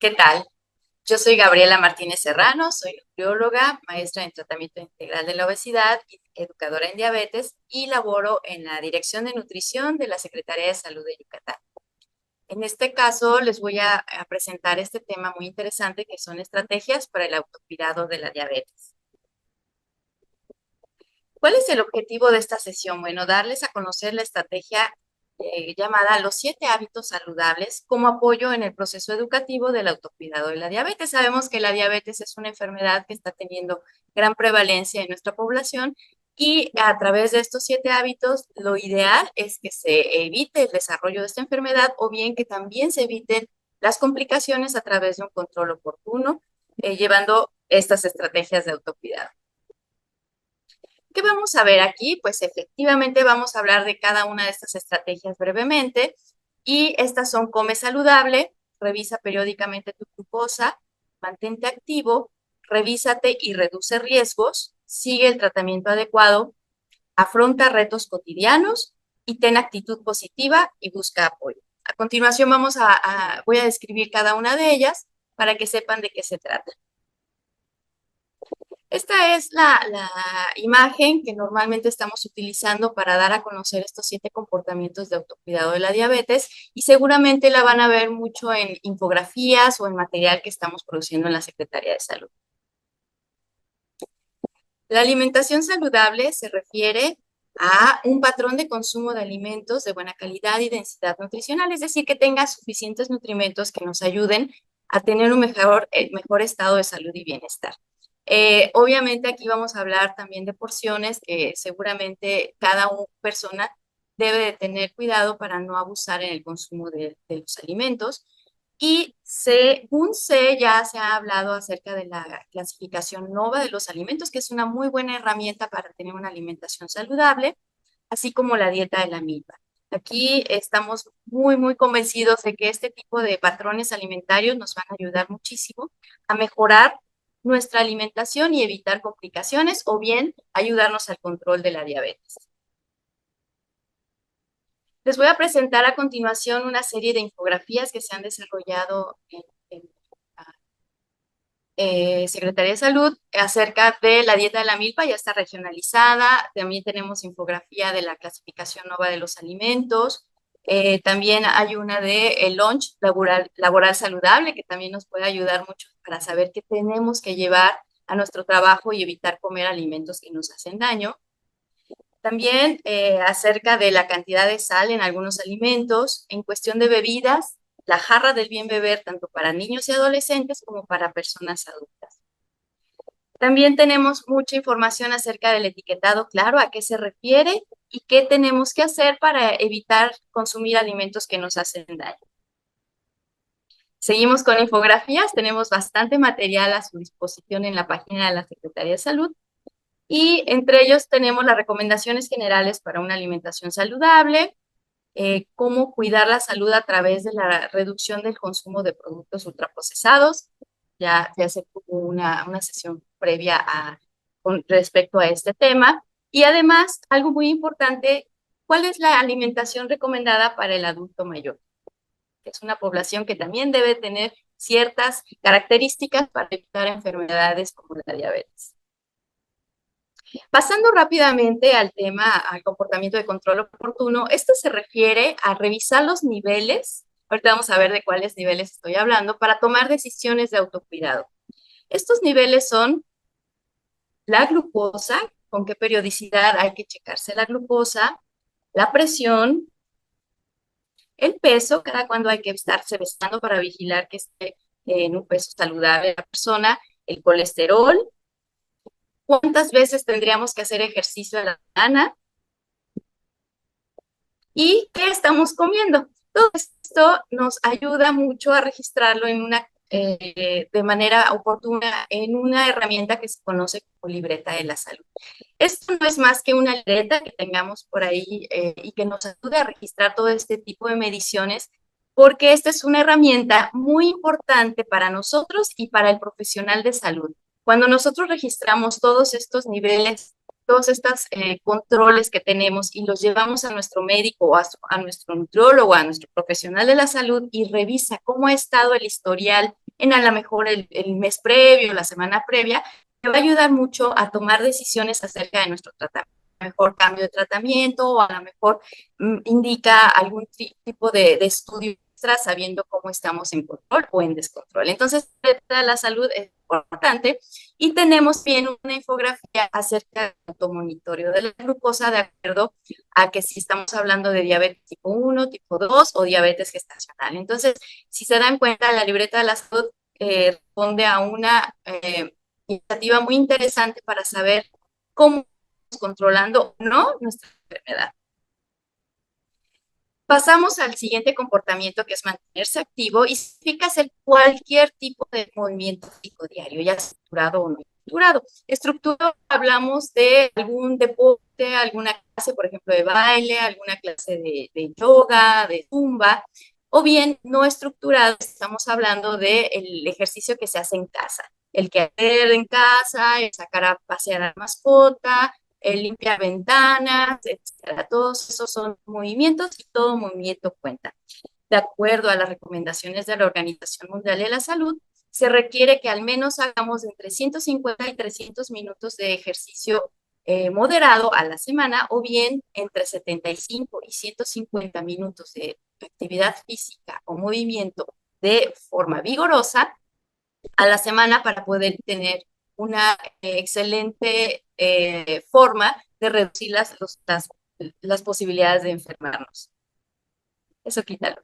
¿Qué tal? Yo soy Gabriela Martínez Serrano, soy nutrióloga, maestra en tratamiento integral de la obesidad y educadora en diabetes y laboro en la Dirección de Nutrición de la Secretaría de Salud de Yucatán. En este caso, les voy a presentar este tema muy interesante que son estrategias para el autocuidado de la diabetes. ¿Cuál es el objetivo de esta sesión? Bueno, darles a conocer la estrategia llamada Los 7 hábitos saludables como apoyo en el proceso educativo del autocuidado de la diabetes. Sabemos que la diabetes es una enfermedad que está teniendo gran prevalencia en nuestra población y a través de estos 7 hábitos, lo ideal es que se evite el desarrollo de esta enfermedad o bien que también se eviten las complicaciones a través de un control oportuno, llevando estas estrategias de autocuidado. ¿Qué vamos a ver aquí? Pues efectivamente vamos a hablar de cada una de estas estrategias brevemente y estas son: come saludable, revisa periódicamente tu glucosa, mantente activo, revísate y reduce riesgos, sigue el tratamiento adecuado, afronta retos cotidianos y ten actitud positiva y busca apoyo. A continuación voy a describir cada una de ellas para que sepan de qué se trata. Esta es la imagen que normalmente estamos utilizando para dar a conocer estos 7 comportamientos de autocuidado de la diabetes y seguramente la van a ver mucho en infografías o en material que estamos produciendo en la Secretaría de Salud. La alimentación saludable se refiere a un patrón de consumo de alimentos de buena calidad y densidad nutricional, es decir, que tenga suficientes nutrimentos que nos ayuden a tener un mejor estado de salud y bienestar. Obviamente aquí vamos a hablar también de porciones que seguramente cada persona debe de tener cuidado para no abusar en el consumo de los alimentos. Y según ya se ha hablado acerca de la clasificación NOVA de los alimentos, que es una muy buena herramienta para tener una alimentación saludable, así como la dieta de la milpa. Aquí estamos muy convencidos de que este tipo de patrones alimentarios nos van a ayudar muchísimo a mejorar nuestra alimentación y evitar complicaciones o bien ayudarnos al control de la diabetes. Les voy a presentar a continuación una serie de infografías que se han desarrollado en Secretaría de Salud acerca de la dieta de la milpa. Ya está regionalizada. También tenemos infografía de la clasificación NOVA de los alimentos. También hay una de el lunch laboral saludable, que también nos puede ayudar mucho para saber qué tenemos que llevar a nuestro trabajo y evitar comer alimentos que nos hacen daño. También acerca de la cantidad de sal en algunos alimentos. En cuestión de bebidas, la jarra del bien beber, tanto para niños y adolescentes como para personas adultas. También tenemos mucha información acerca del etiquetado claro, a qué se refiere y qué tenemos que hacer para evitar consumir alimentos que nos hacen daño. Seguimos con infografías, tenemos bastante material a su disposición en la página de la Secretaría de Salud. Y entre ellos tenemos las recomendaciones generales para una alimentación saludable, cómo cuidar la salud a través de la reducción del consumo de productos ultraprocesados. Ya se tuvo una sesión previa con respecto a este tema. Y además, algo muy importante, ¿cuál es la alimentación recomendada para el adulto mayor? Es una población que también debe tener ciertas características para evitar enfermedades como la diabetes. Pasando rápidamente al tema, al comportamiento de control oportuno, esto se refiere a revisar los niveles, ahorita vamos a ver de cuáles niveles estoy hablando, para tomar decisiones de autocuidado. Estos niveles son la glucosa, con qué periodicidad hay que checarse la glucosa, la presión, el peso, cada cuándo hay que estarse pesando para vigilar que esté en un peso saludable la persona, el colesterol, cuántas veces tendríamos que hacer ejercicio a la semana y qué estamos comiendo. Todo esto nos ayuda mucho a registrarlo de manera oportuna en una herramienta que se conoce como libreta de la salud. Esto no es más que una libreta que tengamos por ahí y que nos ayude a registrar todo este tipo de mediciones, porque esta es una herramienta muy importante para nosotros y para el profesional de salud. Cuando nosotros registramos todos estos niveles, todos estos controles que tenemos y los llevamos a nuestro médico o a nuestro nutriólogo, a nuestro profesional de la salud y revisa cómo ha estado el historial en a lo mejor el mes previo, la semana previa, me va a ayudar mucho a tomar decisiones acerca de nuestro tratamiento. A lo mejor cambio de tratamiento o a lo mejor indica algún tipo de estudio extra sabiendo cómo estamos en control o en descontrol. Entonces, la salud es importante y tenemos bien una infografía acerca del automonitoreo de la glucosa de acuerdo a que si estamos hablando de diabetes tipo 1, tipo 2 o diabetes gestacional. Entonces, si se dan cuenta, la libreta de la salud responde a una iniciativa muy interesante para saber cómo estamos controlando o no nuestra enfermedad. Pasamos al siguiente comportamiento que es mantenerse activo y significa hacer cualquier tipo de movimiento físico diario, ya sea estructurado o no estructurado. Estructurado hablamos de algún deporte, alguna clase, por ejemplo, de baile, alguna clase de yoga, de zumba, o bien no estructurado, estamos hablando del ejercicio que se hace en casa, el que hacer en casa, el sacar a pasear a la mascota, el limpiar ventanas, etcétera. Todos esos son movimientos y todo movimiento cuenta. De acuerdo a las recomendaciones de la Organización Mundial de la Salud, se requiere que al menos hagamos entre 150 y 300 minutos de ejercicio moderado a la semana o bien entre 75 y 150 minutos de actividad física o movimiento de forma vigorosa a la semana para poder tener una excelente forma de reducir las posibilidades de enfermarnos. Eso quítalo.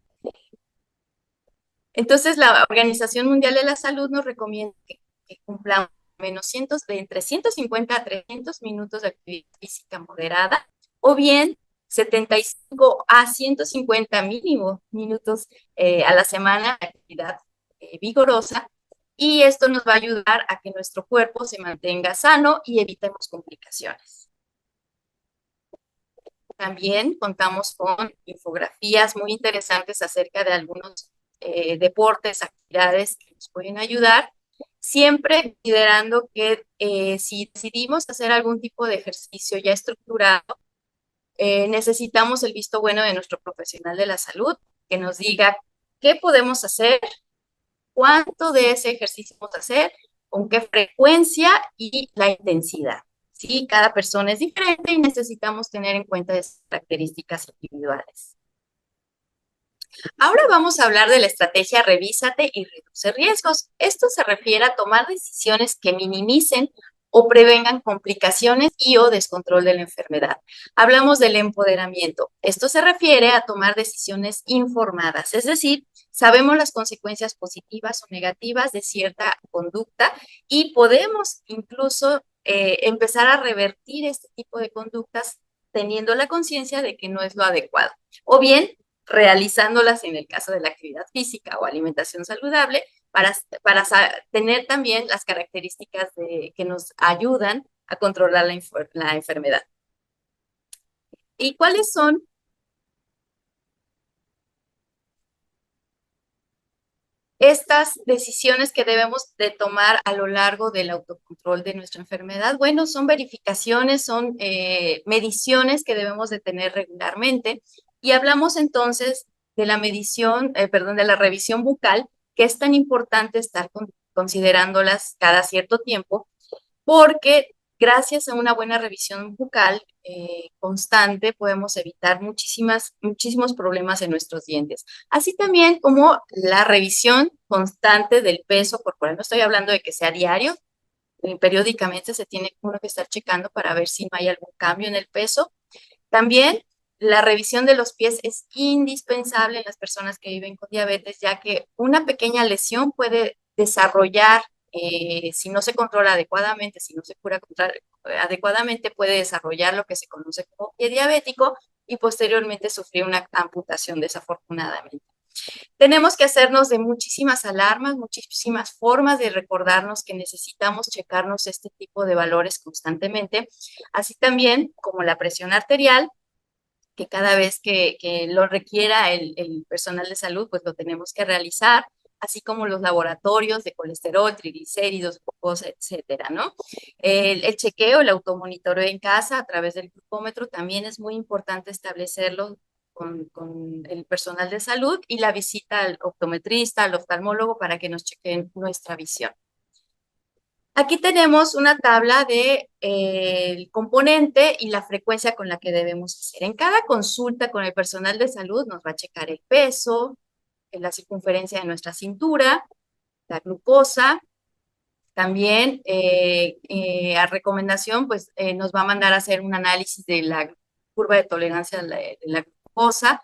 Entonces, la Organización Mundial de la Salud nos recomienda que cumplamos menos de entre 150 a 300 minutos de actividad física moderada o bien 75 a 150 mínimo minutos a la semana de actividad vigorosa y esto nos va a ayudar a que nuestro cuerpo se mantenga sano y evitemos complicaciones. También contamos con infografías muy interesantes acerca de algunos deportes, actividades que nos pueden ayudar, siempre considerando que si decidimos hacer algún tipo de ejercicio ya estructurado, necesitamos el visto bueno de nuestro profesional de la salud que nos diga qué podemos hacer, cuánto de ese ejercicio vamos a hacer, con qué frecuencia y la intensidad. Sí, cada persona es diferente y necesitamos tener en cuenta esas características individuales. Ahora vamos a hablar de la estrategia Revísate y reduce riesgos. Esto se refiere a tomar decisiones que minimicen o prevengan complicaciones y o descontrol de la enfermedad. Hablamos del empoderamiento. Esto se refiere a tomar decisiones informadas, es decir, sabemos las consecuencias positivas o negativas de cierta conducta y podemos incluso empezar a revertir este tipo de conductas teniendo la conciencia de que no es lo adecuado. O bien, realizándolas en el caso de la actividad física o alimentación saludable para tener también las características que nos ayudan a controlar la enfermedad. ¿Y cuáles son estas decisiones que debemos de tomar a lo largo del autocontrol de nuestra enfermedad? Bueno, son verificaciones, son mediciones que debemos de tener regularmente y hablamos entonces de la medición, perdón, de la revisión bucal, que es tan importante estar considerándolas cada cierto tiempo, porque gracias a una buena revisión bucal constante podemos evitar muchísimos problemas en nuestros dientes. Así también como la revisión constante del peso corporal. No estoy hablando de que sea diario, periódicamente se tiene uno que estar checando para ver si no hay algún cambio en el peso. También la revisión de los pies es indispensable en las personas que viven con diabetes, ya que una pequeña lesión puede desarrollar, si no se controla adecuadamente, si no se cura adecuadamente, puede desarrollar lo que se conoce como pie diabético y posteriormente sufrir una amputación desafortunadamente. Tenemos que hacernos de muchísimas alarmas, muchísimas formas de recordarnos que necesitamos checarnos este tipo de valores constantemente, así también como la presión arterial, que cada vez que lo requiera el personal de salud, pues lo tenemos que realizar, así como los laboratorios de colesterol, triglicéridos, glucosa, etcétera, ¿no? El chequeo, el automonitoreo en casa a través del glucómetro también es muy importante establecerlo con el personal de salud y la visita al optometrista, al oftalmólogo para que nos chequen nuestra visión. Aquí tenemos una tabla de el componente y la frecuencia con la que debemos hacer. En cada consulta con el personal de salud nos va a checar el peso, la circunferencia de nuestra cintura, la glucosa. También a recomendación, pues nos va a mandar a hacer un análisis de la curva de tolerancia de la glucosa,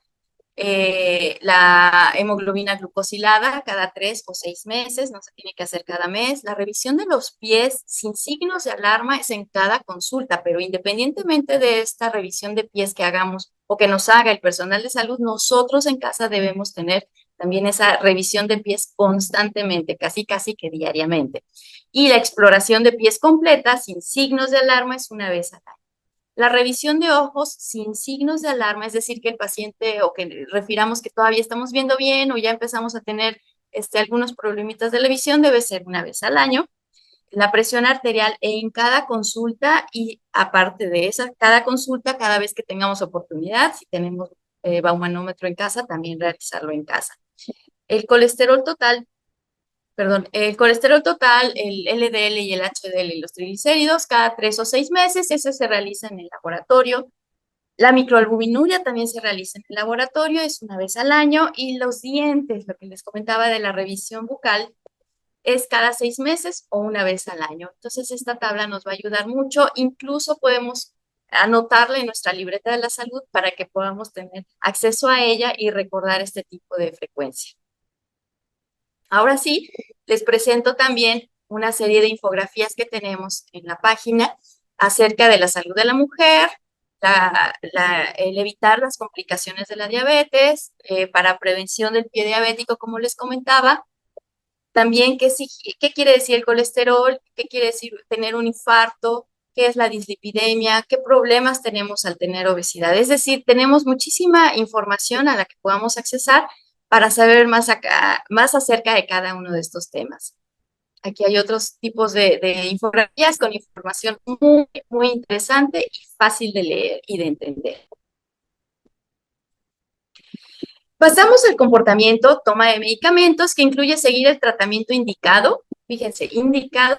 la hemoglobina glucosilada cada 3 o 6 meses, no se tiene que hacer cada mes. La revisión de los pies sin signos de alarma es en cada consulta, pero independientemente de esta revisión de pies que hagamos o que nos haga el personal de salud, nosotros en casa debemos tener también esa revisión de pies constantemente, casi que diariamente. Y la exploración de pies completa sin signos de alarma es una vez al año. La revisión de ojos sin signos de alarma, es decir, que el paciente o que refiramos que todavía estamos viendo bien o ya empezamos a tener algunos problemitas de la visión, debe ser una vez al año. La presión arterial en cada consulta y aparte de esa, cada consulta, cada vez que tengamos oportunidad, si tenemos baumanómetro en casa, también realizarlo en casa. El colesterol total el colesterol total, el LDL y el HDL y los triglicéridos cada 3 o 6 meses, ese se realiza en el laboratorio. La microalbuminuria también se realiza en el laboratorio, es una vez al año. Y los dientes, lo que les comentaba de la revisión bucal, es cada 6 meses o una vez al año. Entonces, esta tabla nos va a ayudar mucho. Incluso podemos anotarla en nuestra libreta de la salud para que podamos tener acceso a ella y recordar este tipo de frecuencia. Ahora sí, les presento también una serie de infografías que tenemos en la página acerca de la salud de la mujer, el evitar las complicaciones de la diabetes, para prevención del pie diabético, como les comentaba. También qué quiere decir el colesterol, qué quiere decir tener un infarto, qué es la dislipidemia, qué problemas tenemos al tener obesidad. Es decir, tenemos muchísima información a la que podamos accesar para saber más acerca de cada uno de estos temas. Aquí hay otros tipos de infografías con información muy, muy interesante y fácil de leer y de entender. Pasamos al comportamiento, toma de medicamentos, que incluye seguir el tratamiento indicado, fíjense, indicado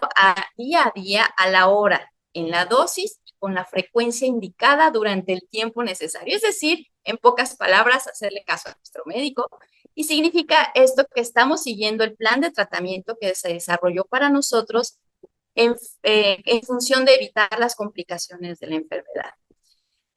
día a día, a la hora, en la dosis y con la frecuencia indicada durante el tiempo necesario. Es decir, en pocas palabras, hacerle caso a nuestro médico. Y significa esto que estamos siguiendo el plan de tratamiento que se desarrolló para nosotros en función de evitar las complicaciones de la enfermedad.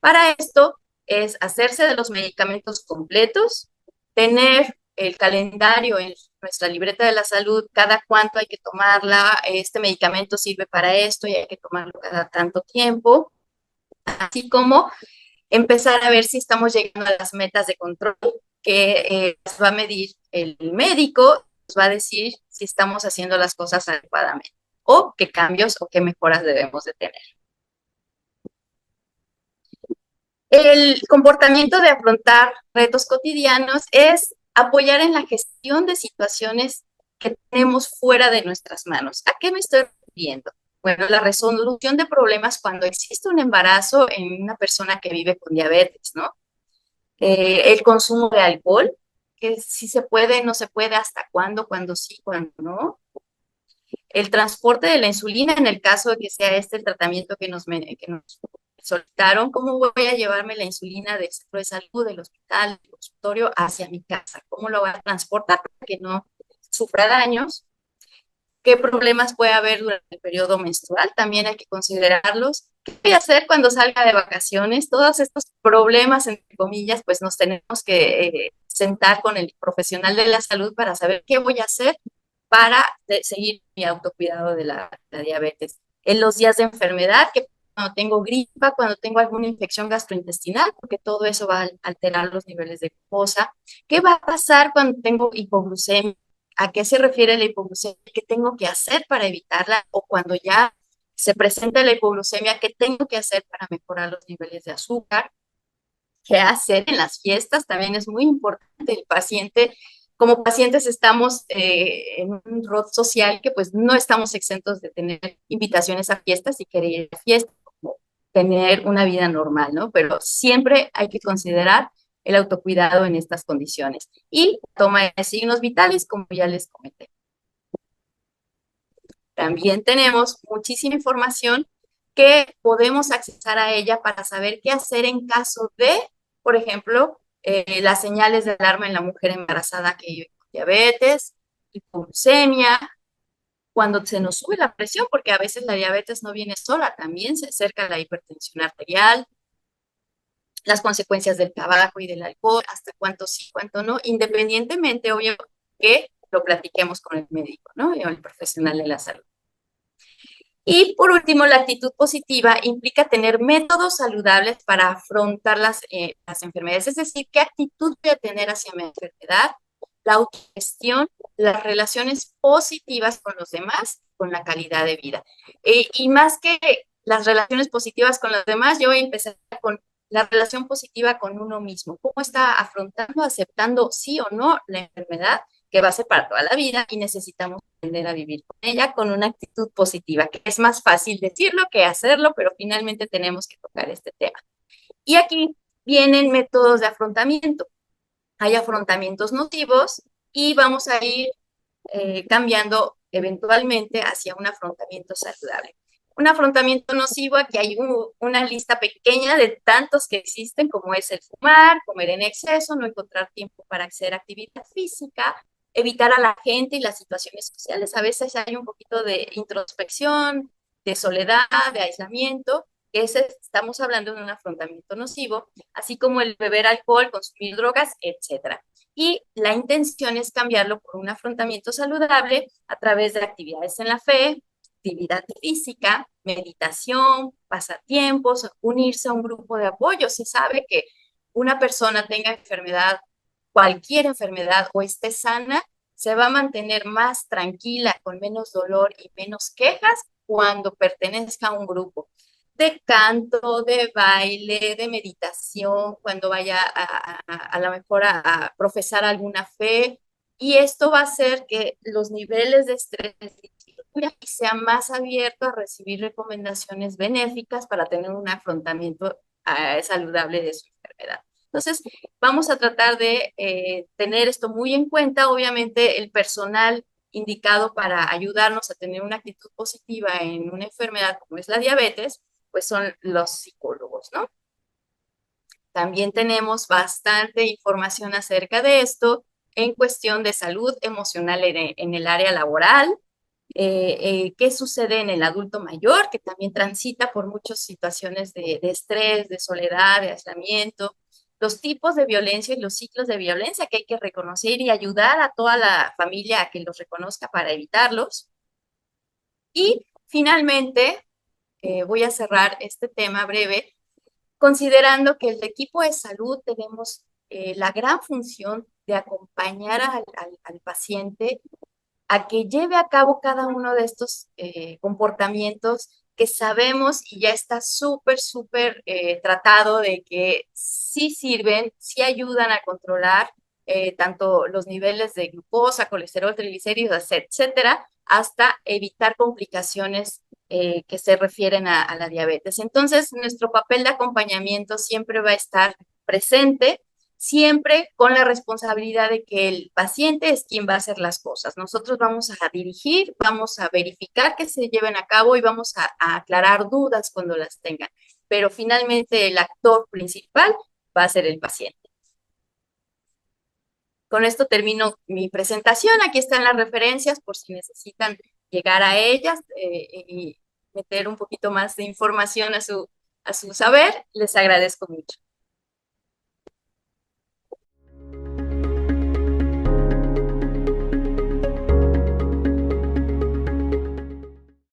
Para esto es hacerse de los medicamentos completos, tener el calendario en nuestra libreta de la salud, cada cuánto hay que tomarla, este medicamento sirve para esto y hay que tomarlo cada tanto tiempo, así como empezar a ver si estamos llegando a las metas de control que va a medir el médico, nos va a decir si estamos haciendo las cosas adecuadamente o qué cambios o qué mejoras debemos de tener. El comportamiento de afrontar retos cotidianos es apoyar en la gestión de situaciones que tenemos fuera de nuestras manos. ¿A qué me estoy refiriendo? Bueno, la resolución de problemas cuando existe un embarazo en una persona que vive con diabetes, ¿no? El consumo de alcohol, que si se puede, no se puede, hasta cuándo sí, cuándo no. El transporte de la insulina, en el caso de que sea el tratamiento que nos solicitaron, ¿cómo voy a llevarme la insulina del centro de salud, del hospital, del consultorio hacia mi casa? ¿Cómo lo voy a transportar para que no sufra daños? ¿Qué problemas puede haber durante el periodo menstrual? También hay que considerarlos. ¿Qué voy a hacer cuando salga de vacaciones? Todos estos problemas, entre comillas, pues nos tenemos que sentar con el profesional de la salud para saber qué voy a hacer para seguir mi autocuidado de la diabetes. En los días de enfermedad, que cuando tengo gripa, cuando tengo alguna infección gastrointestinal, porque todo eso va a alterar los niveles de glucosa. ¿Qué va a pasar cuando tengo hipoglucemia? ¿A qué se refiere la hipoglucemia? ¿Qué tengo que hacer para evitarla? O cuando ya se presenta la hipoglucemia, ¿qué tengo que hacer para mejorar los niveles de azúcar? ¿Qué hacer en las fiestas? También es muy importante. El paciente, como pacientes estamos en un rol social que pues no estamos exentos de tener invitaciones a fiestas y querer ir a fiestas, como tener una vida normal, ¿no? Pero siempre hay que considerar el autocuidado en estas condiciones. Y toma de signos vitales, como ya les comenté. También tenemos muchísima información que podemos accesar a ella para saber qué hacer en caso de, por ejemplo, las señales de alarma en la mujer embarazada que vive con diabetes, hipoglucemia, cuando se nos sube la presión, porque a veces la diabetes no viene sola, también se acerca a la hipertensión arterial, las consecuencias del tabaco y del alcohol, hasta cuánto sí, cuánto no, independientemente, obvio, que lo platiquemos con el médico, ¿no? O el profesional de la salud. Y por último, la actitud positiva implica tener métodos saludables para afrontar las enfermedades, es decir, qué actitud voy a tener hacia mi enfermedad, la autogestión, las relaciones positivas con los demás, con la calidad de vida. Y más que las relaciones positivas con los demás, yo voy a empezar con la relación positiva con uno mismo. ¿Cómo está afrontando, aceptando sí o no la enfermedad que va a ser para toda la vida y necesitamos aprender a vivir con ella con una actitud positiva, que es más fácil decirlo que hacerlo, pero finalmente tenemos que tocar este tema. Y aquí vienen métodos de afrontamiento. Hay afrontamientos nocivos y vamos a ir cambiando eventualmente hacia un afrontamiento saludable. Un afrontamiento nocivo, aquí hay una lista pequeña de tantos que existen, como es el fumar, comer en exceso, no encontrar tiempo para hacer actividad física, evitar a la gente y las situaciones sociales. A veces hay un poquito de introspección, de soledad, de aislamiento, que estamos hablando de un afrontamiento nocivo, así como el beber alcohol, consumir drogas, etcétera. Y la intención es cambiarlo por un afrontamiento saludable a través de actividades en la fe, actividad física, meditación, pasatiempos, unirse a un grupo de apoyo. Se sabe que una persona tenga enfermedad, cualquier enfermedad o esté sana, se va a mantener más tranquila, con menos dolor y menos quejas cuando pertenezca a un grupo de canto, de baile, de meditación, cuando vaya a lo mejor a profesar alguna fe. Y esto va a hacer que los niveles de estrés y sea más abierto a recibir recomendaciones benéficas para tener un afrontamiento saludable de su enfermedad. Entonces, vamos a tratar de tener esto muy en cuenta. Obviamente, el personal indicado para ayudarnos a tener una actitud positiva en una enfermedad como es la diabetes, pues son los psicólogos, ¿no? También tenemos bastante información acerca de esto en cuestión de salud emocional en el área laboral, qué sucede en el adulto mayor, que también transita por muchas situaciones de estrés, de soledad, de aislamiento, los tipos de violencia y los ciclos de violencia que hay que reconocer y ayudar a toda la familia a que los reconozca para evitarlos. Y finalmente, voy a cerrar este tema breve considerando que el equipo de salud tenemos la gran función de acompañar al paciente a que lleve a cabo cada uno de estos comportamientos que sabemos y ya está súper tratado de que sí sirven, sí ayudan a controlar tanto los niveles de glucosa, colesterol, triglicéridos, etcétera, hasta evitar complicaciones que se refieren a la diabetes. Entonces, nuestro papel de acompañamiento siempre va a estar presente, siempre con la responsabilidad de que el paciente es quien va a hacer las cosas. Nosotros vamos a dirigir, vamos a verificar que se lleven a cabo y vamos a aclarar dudas cuando las tengan. Pero finalmente el actor principal va a ser el paciente. Con esto termino mi presentación. Aquí están las referencias por si necesitan llegar a ellas y meter un poquito más de información a su saber. Les agradezco mucho.